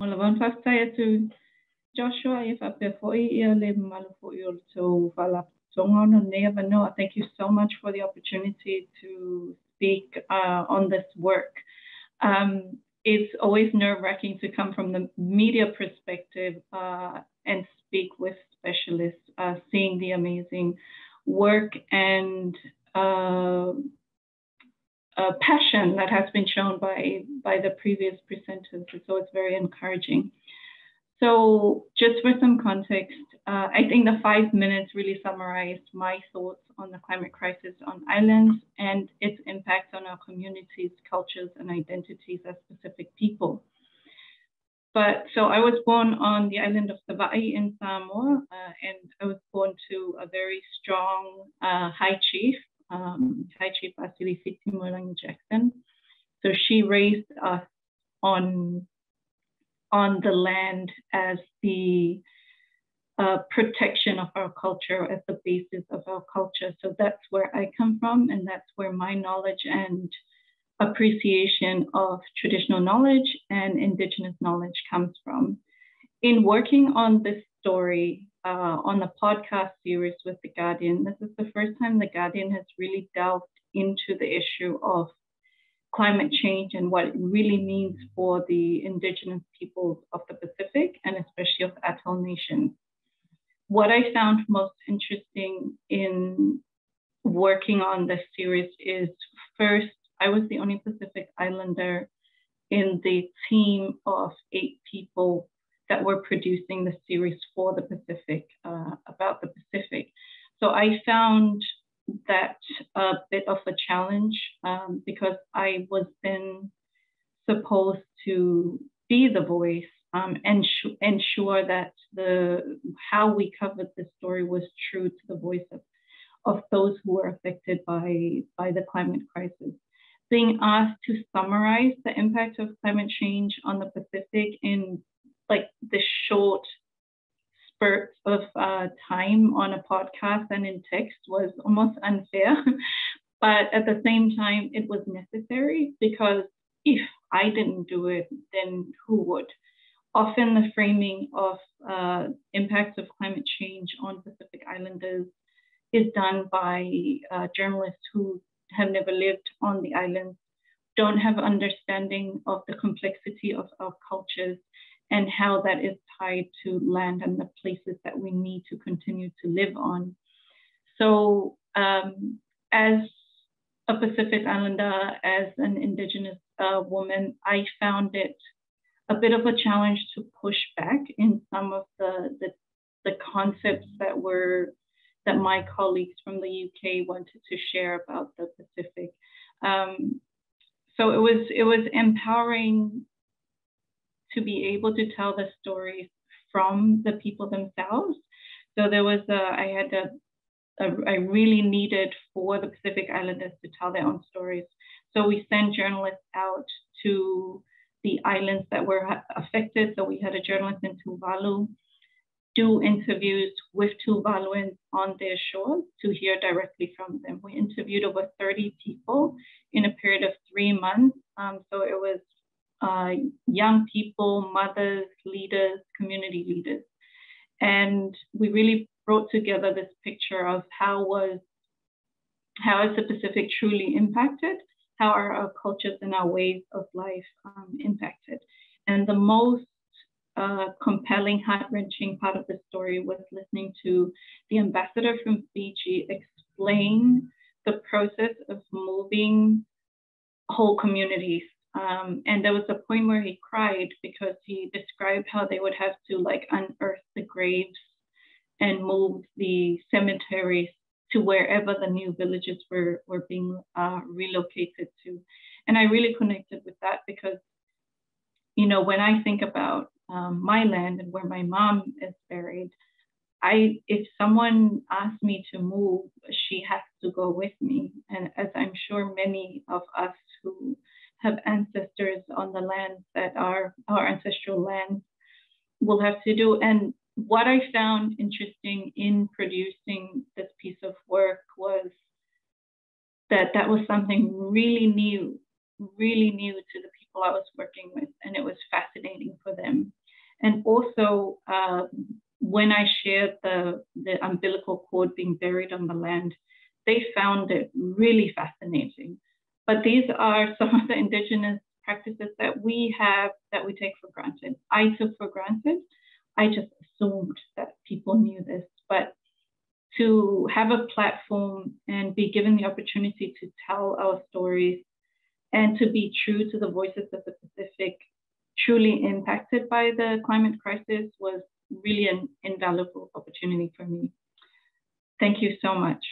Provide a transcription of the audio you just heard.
Malawan fastaya to Joshua, if I before you live Malafu to Vala Songon, never know. Thank you so much for the opportunity to speak on this work. It's always nerve-wracking to come from the media perspective and speak with specialists, seeing the amazing work and passion that has been shown by the previous presenters. So it's very encouraging. So just for some context, I think the 5 minutes really summarized my thoughts on the climate crisis on islands and its impact on our communities, cultures, and identities as Pacific people. But so I was born on the island of Savaii in Samoa, and I was born to a very strong High Chief Pacifika Jackson. So she raised us on the land as the protection of our culture, as the basis of our culture. So that's where I come from, and that's where my knowledge and appreciation of traditional knowledge and indigenous knowledge comes from. In working on this story, on the podcast series with The Guardian, this is the first time The Guardian has really delved into the issue of climate change and what it really means for the indigenous peoples of the Pacific and especially of atoll nations. What I found most interesting in working on this series is, first, I was the only Pacific Islander in the team of 8 people that were producing the series for the Pacific, about the Pacific. So I found that a bit of a challenge because I was then supposed to be the voice and ensure that how we covered the story was true to the voice of those who were affected by the climate crisis. Being asked to summarize the impact of climate change on the Pacific in like the short spurts of time on a podcast and in text was almost unfair. But at the same time, it was necessary because if I didn't do it, then who would? Often the framing of impacts of climate change on Pacific Islanders is done by journalists who have never lived on the islands, don't have understanding of the complexity of our cultures and how that is tied to land and the places that we need to continue to live on. So as a Pacific Islander, as an indigenous woman, I found it a bit of a challenge to push back in some of the concepts that my colleagues from the UK wanted to share about the Pacific. So it was empowering to be able to tell the stories from the people themselves. So there was I really needed for the Pacific Islanders to tell their own stories. So we sent journalists out to the islands that were affected. So we had a journalist in Tuvalu do interviews with Tuvaluans on their shores to hear directly from them. We interviewed over 30 people in a period of 3 months. So it was young people, mothers, leaders, community leaders. And we really brought together this picture of how is the Pacific truly impacted? How are our cultures and our ways of life impacted? And the most compelling, heart-wrenching part of the story was listening to the ambassador from Fiji explain the process of moving whole communities. And there was a point where he cried because he described how they would have to like unearth the graves and move the cemeteries to wherever the new villages were being relocated to. And I really connected with that because, you know, when I think about my land and where my mom is buried, if someone asked me to move, she has to go with me. And as I'm sure many of us who have ancestors on the lands that are our ancestral lands will have to do. And what I found interesting in producing this piece of work was that was something really new to the people I was working with, and it was fascinating for them. And also, when I shared the umbilical cord being buried on the land, they found it really fascinating. But these are some of the indigenous practices that we have that we take for granted. I took for granted. I just assumed that people knew this, but to have a platform and be given the opportunity to tell our stories and to be true to the voices of the Pacific truly impacted by the climate crisis was really an invaluable opportunity for me. Thank you so much.